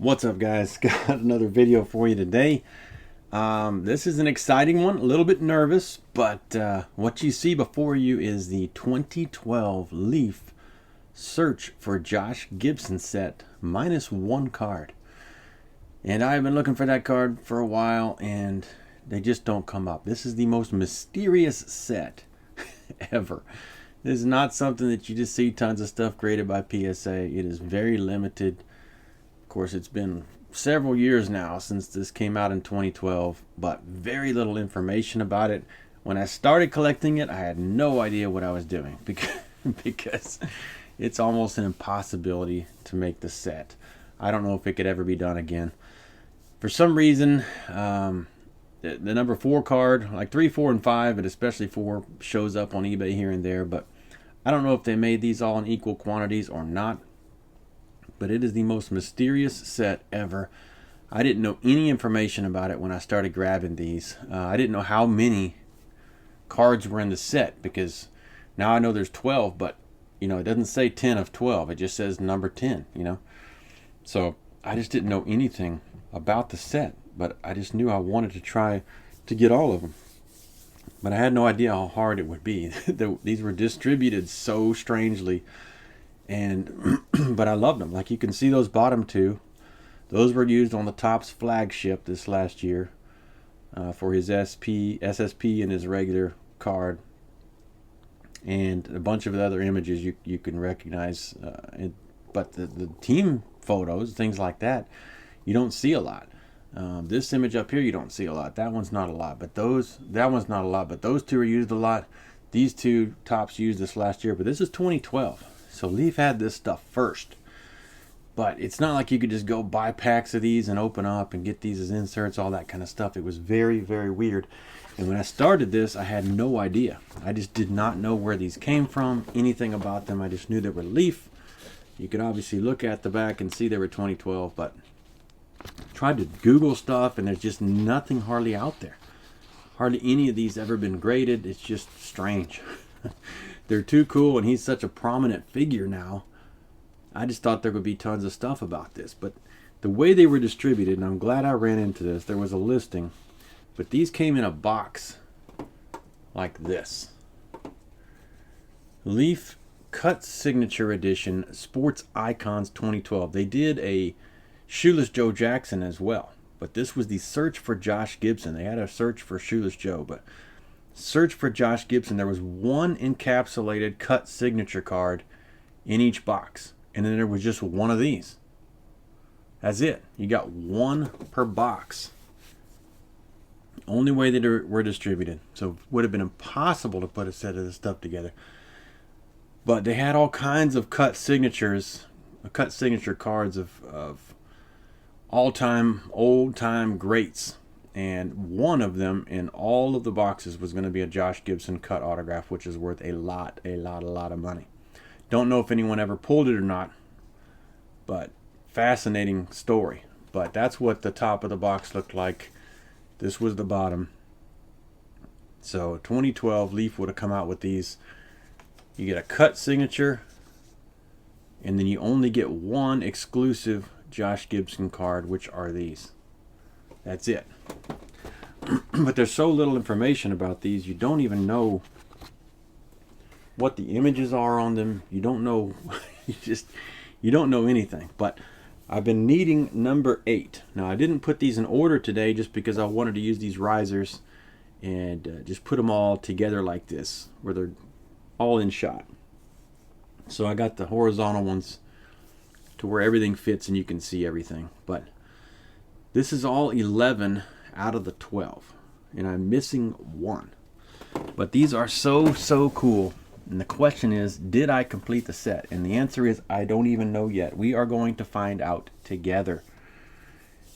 What's up, guys? Got another video for you today. This is an exciting one, a little bit nervous, but what you see before you is the 2012 Leaf Search for Josh Gibson set -1 card. And I've been looking for that card for a while and they just don't come up. This is the most mysterious set ever. This is not something that you just see tons of stuff graded by PSA. It is very limited. Of course, it's been several years now since this came out in 2012, but very little information about it. When I started collecting it, I had no idea what I was doing because it's almost an impossibility to make the set. I don't know if it could ever be done again. For some reason, the number 4 card, like 3, 4, and 5, but especially 4, shows up on eBay here and there, but I don't know if they made these all in equal quantities or not. But it is the most mysterious set ever. I didn't know any information about it when I started grabbing these. I didn't know how many cards were in the set, because now I know there's 12, but you know, it doesn't say 10 of 12. It just says number 10, you know. So I just didn't know anything about the set, but I just knew I wanted to try to get all of them. But I had no idea how hard it would be. These were distributed so strangely. And but I loved them. Like you can see those bottom 2, those were used on the Topps flagship this last year for his SSP and his regular card, and a bunch of the other images you can recognize. But the team photos, things like that, you don't see a lot. This image up here you don't see a lot. That one's not a lot, but that one's not a lot. But those 2 are used a lot. These 2 Topps used this last year, but this is 2012. So Leaf had this stuff first, but it's not like you could just go buy packs of these and open up and get these as inserts, all that kind of stuff. It was very, very weird. And when I started this, I had no idea. I just did not know where these came from, anything about them. I just knew they were Leaf. You could obviously look at the back and see they were 2012, but I tried to Google stuff and there's just nothing hardly out there. Hardly any of these ever been graded. It's just strange. They're too cool, and he's such a prominent figure now. I just thought there would be tons of stuff about this. But the way they were distributed, and I'm glad I ran into this, there was a listing, but these came in a box like this. Leaf Cut Signature Edition Sports Icons 2012. They did a Shoeless Joe Jackson as well, but this was the Search for Josh Gibson. They had a Search for Shoeless Joe, but Search for Josh Gibson, there was one encapsulated cut signature card in each box, and then there was just one of these. That's it. You got one per box. Only way they were distributed. So it would have been impossible to put a set of this stuff together. But they had all kinds of cut signatures, cut signature cards of all-time, old-time greats. And one of them in all of the boxes was going to be a Josh Gibson cut autograph, which is worth a lot of money. Don't know if anyone ever pulled it or not, but fascinating story. But that's what the top of the box looked like. This was the bottom. So 2012 Leaf would have come out with these. You get a cut signature, and then you only get one exclusive Josh Gibson card, which are these. That's it. But there's so little information about these, you don't even know what the images are on them. You don't know. you don't know anything. But I've been needing number 8. Now I didn't put these in order today just because I wanted to use these risers and just put them all together like this, where they're all in shot. So I got the horizontal ones to where everything fits and you can see everything. But this is all 11 out of the 12, and I'm missing 1. But these are so cool. And the question is, did I complete the set? And the answer is, I don't even know yet. We are going to find out together.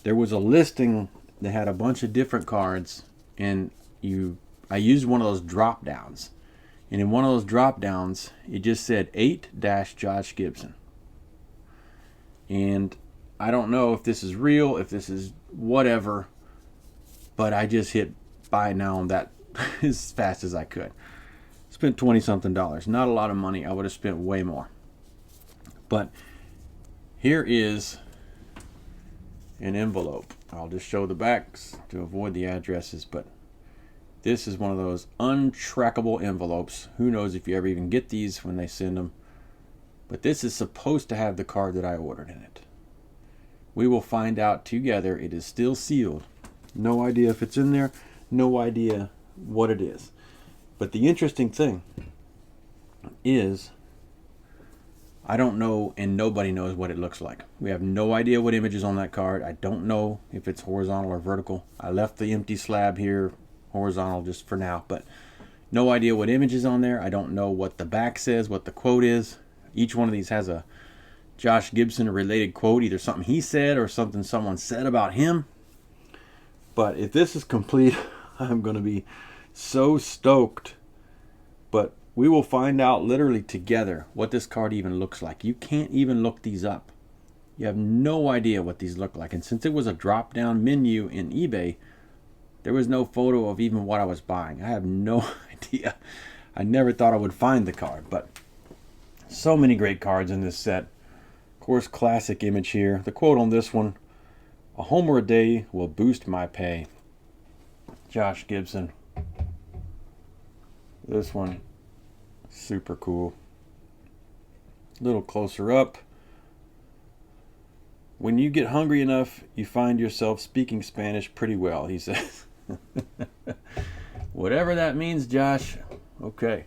There was a listing that had a bunch of different cards, and I used one of those drop downs. And in one of those drop downs, it just said 8-Josh Gibson. And I don't know if this is real, if this is whatever, but I just hit buy now on that as fast as I could. Spent $20-something. Not a lot of money. I would have spent way more. But here is an envelope. I'll just show the backs to avoid the addresses, but this is one of those untrackable envelopes. Who knows if you ever even get these when they send them. But this is supposed to have the card that I ordered in it. We will find out together. It is still sealed. No idea if it's in there. No idea what it is. But the interesting thing is, I don't know, and nobody knows what it looks like. We have no idea what image is on that card. I don't know if it's horizontal or vertical. I left the empty slab here horizontal just for now, but no idea what image is on there. I don't know what the back says, what the quote is. Each one of these has a Josh Gibson related quote, either something he said or something someone said about him. But if this is complete, I'm going to be so stoked. But we will find out literally together what this card even looks like. You can't even look these up. You have no idea what these look like. And since it was a drop-down menu in eBay, there was no photo of even what I was buying. I have no idea. I never thought I would find the card, but so many great cards in this set. Of course, classic image here. The quote on this one, "A homer a day will boost my pay." Josh Gibson. This one, super cool. A little closer up. "When you get hungry enough, you find yourself speaking Spanish pretty well," he says. Whatever that means, Josh. Okay.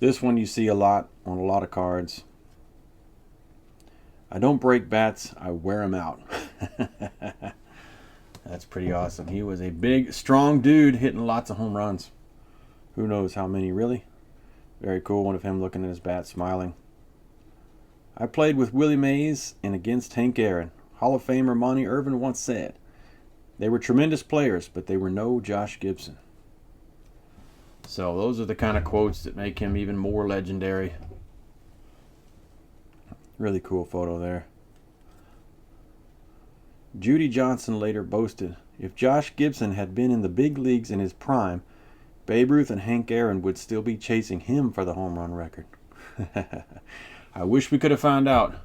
This one you see a lot on a lot of cards. "I don't break bats, I wear them out." That's pretty awesome. He was a big, strong dude hitting lots of home runs. Who knows how many, really? Very cool one of him looking at his bat, smiling. "I played with Willie Mays and against Hank Aaron. Hall of Famer Monty Irvin once said, 'They were tremendous players, but they were no Josh Gibson.'" So those are the kind of quotes that make him even more legendary. Really cool photo there. Judy Johnson later boasted, "If Josh Gibson had been in the big leagues in his prime, Babe Ruth and Hank Aaron would still be chasing him for the home run record." I wish we could have found out.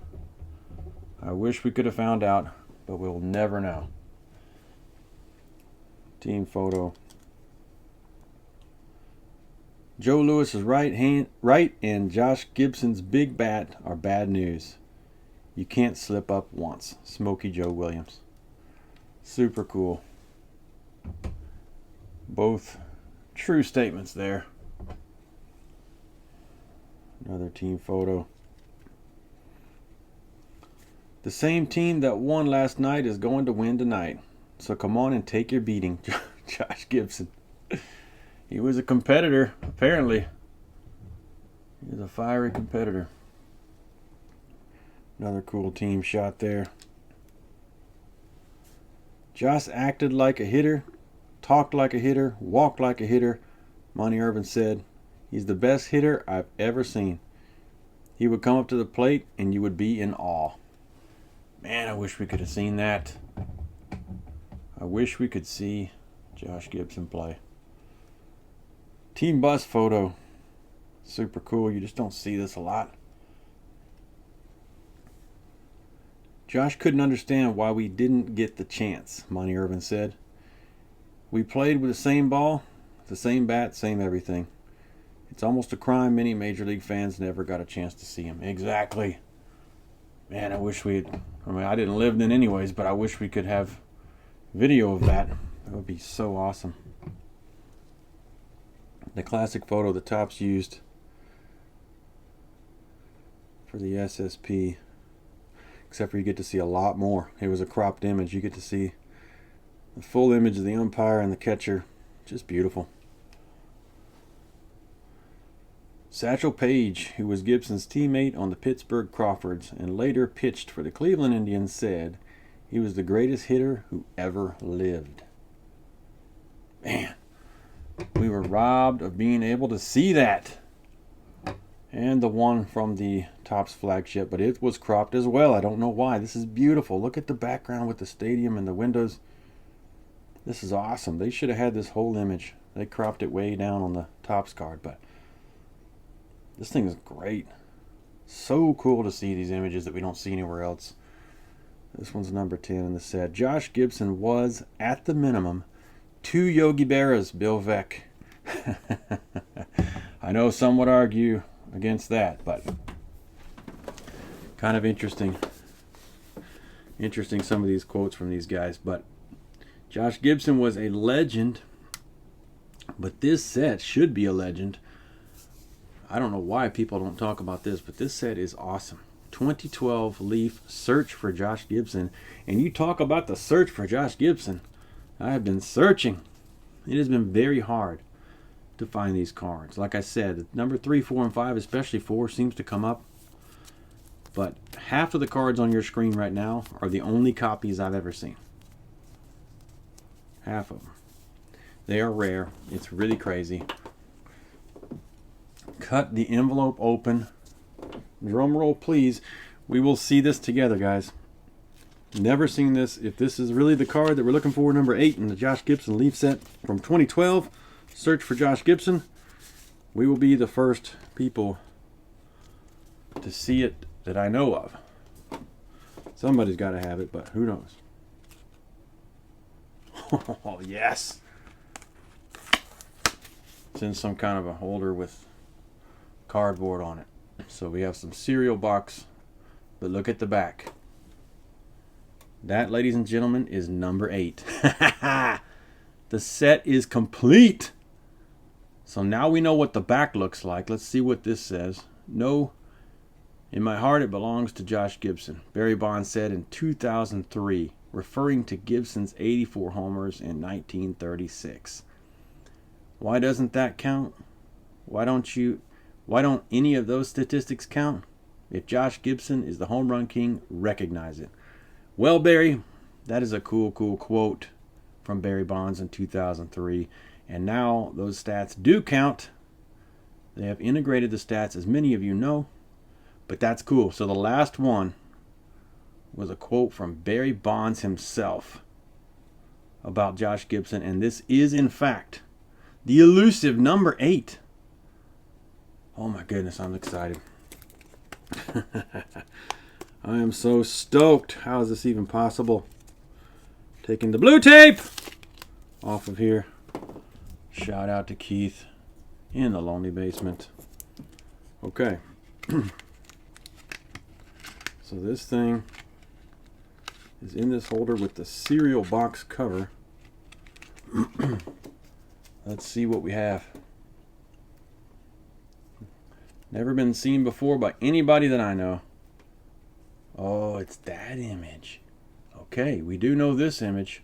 I wish we could have found out, but we'll never know. Team photo. "Joe Lewis's right and Josh Gibson's big bat are bad news. You can't slip up once." Smokey Joe Williams. Super cool. Both true statements there. Another team photo. "The same team that won last night is going to win tonight. So come on and take your beating." Josh Gibson. He was a competitor, apparently. He was a fiery competitor. Another cool team shot there. "Josh acted like a hitter, talked like a hitter, walked like a hitter." Monty Irvin said, "He's the best hitter I've ever seen. He would come up to the plate and you would be in awe." Man, I wish we could have seen that. I wish we could see Josh Gibson play. Team bus photo. Super cool. You just don't see this a lot. "Josh couldn't understand why we didn't get the chance," Monty Irvin said. "We played with the same ball, the same bat, same everything. It's almost a crime many Major League fans never got a chance to see him." Exactly. Man, I wish I didn't live then anyways, but I wish we could have video of that. That would be so awesome. The classic photo the Topps used for the SSP. Except for you get to see a lot more. It was a cropped image. You get to see the full image of the umpire and the catcher. Just beautiful. Satchel Paige, who was Gibson's teammate on the Pittsburgh Crawfords and later pitched for the Cleveland Indians, said he was the greatest hitter who ever lived. Man, we were robbed of being able to see that. And the one from the Topps flagship, but it was cropped as well. I don't know why. This is beautiful. Look at the background with the stadium and the windows. This is awesome. They should have had this whole image. They cropped it way down on the Topps card, but this thing is great. So cool to see these images that we don't see anywhere else. This one's number 10 in the set. Josh Gibson was, at the minimum, 2 Yogi Berras, Bill Veck. I know some would argue against that, but kind of interesting. Interesting, some of these quotes from these guys. But Josh Gibson was a legend, but this set should be a legend. I don't know why people don't talk about this, but this set is awesome. 2012 Leaf Search for Josh Gibson. And you talk about the search for Josh Gibson. I have been searching. It has been very hard to find these cards. Like I said, number 3, 4, and 5, especially 4, seems to come up. But half of the cards on your screen right now are the only copies I've ever seen. Half of them. They are rare. It's really crazy. Cut the envelope open. Drum roll, please. We will see this together, guys. Never seen this. If this is really the card that we're looking for, number 8 in the Josh Gibson Leaf set from 2012, Search for Josh Gibson, we will be the first people to see it that I know of. Somebody's got to have it, but who knows? Oh, yes. It's in some kind of a holder with cardboard on it. So we have some cereal box, but look at the back. That, ladies and gentlemen, is number 8. The set is complete. So now we know what the back looks like. Let's see what this says. No, in my heart it belongs to Josh Gibson. Barry Bonds said in 2003, referring to Gibson's 84 homers in 1936. Why doesn't that count? Why don't any of those statistics count? If Josh Gibson is the home run king, recognize it. Well, Barry, that is a cool quote from Barry Bonds in 2003. And now those stats do count. They have integrated the stats, as many of you know. But that's cool. So the last one was a quote from Barry Bonds himself about Josh Gibson. And this is, in fact, the elusive number 8. Oh my goodness, I'm excited. I am so stoked. How is this even possible? Taking the blue tape off of here. Shout out to Keith in the lonely basement. Okay. So this thing is in this holder with the cereal box cover. Let's see what we have. Never been seen before by anybody that I know. Oh, it's that image. Okay, we do know this image.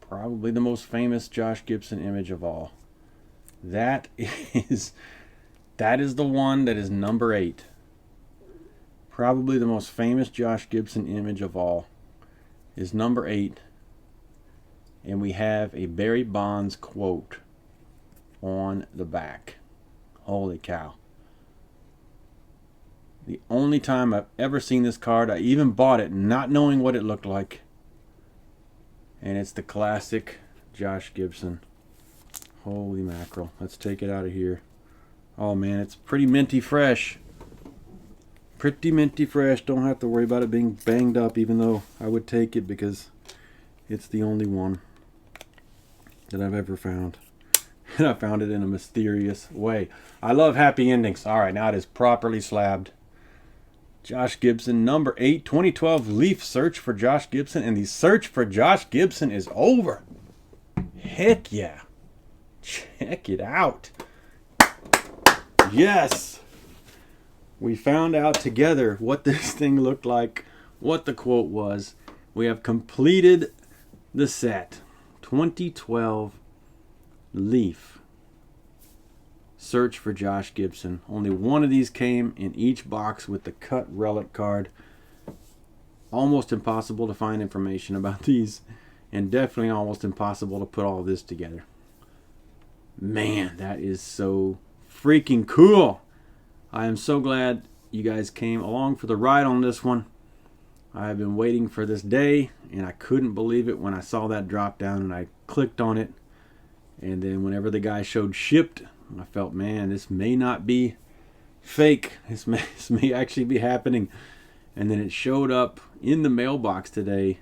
Probably the most famous Josh Gibson image of all. That is the one that is number 8. Probably the most famous Josh Gibson image of all is number 8. And we have a Barry Bonds quote on the back. Holy cow. The only time I've ever seen this card, I even bought it not knowing what it looked like. And it's the classic Josh Gibson. Holy mackerel. Let's take it out of here. Oh man, it's pretty minty fresh. Pretty minty fresh. Don't have to worry about it being banged up, even though I would take it because it's the only one that I've ever found. And I found it in a mysterious way. I love happy endings. Alright, now it is properly slabbed. Josh Gibson, number 8, 2012 Leaf Search for Josh Gibson. And the search for Josh Gibson is over. Heck yeah. Check it out. Yes. We found out together what this thing looked like, what the quote was. We have completed the set. 2012 Leaf Search for Josh Gibson. Only one of these came in each box with the cut relic card. Almost impossible to find information about these, and definitely almost impossible to put all this together. Man, that is so freaking cool. I am so glad you guys came along for the ride on this one. I have been waiting for this day, and I couldn't believe it when I saw that drop down and I clicked on it. And then whenever the guy showed shipped, I felt, man, this may not be fake. This may actually be happening. And then it showed up in the mailbox today,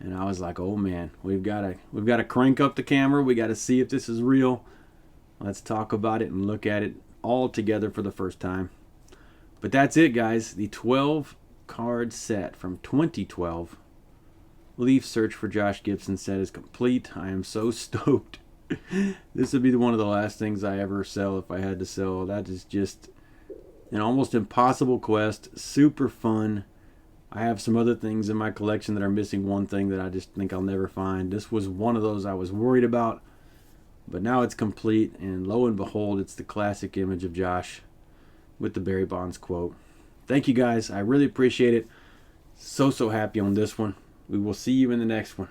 and I was like, "Oh man, we've got to crank up the camera. We got to see if this is real. Let's talk about it and look at it all together for the first time." But that's it, guys. The 12 card set from 2012 Leaf Search for Josh Gibson set is complete. I am so stoked. This would be one of the last things I ever sell if I had to sell. That is just an almost impossible quest. Super fun. I have some other things in my collection that are missing one thing that I just think I'll never find. This was one of those I was worried about, but now it's complete, and lo and behold, it's the classic image of Josh with the Barry Bonds quote. Thank you guys. I really appreciate it. So happy on this one. We will see you in the next one.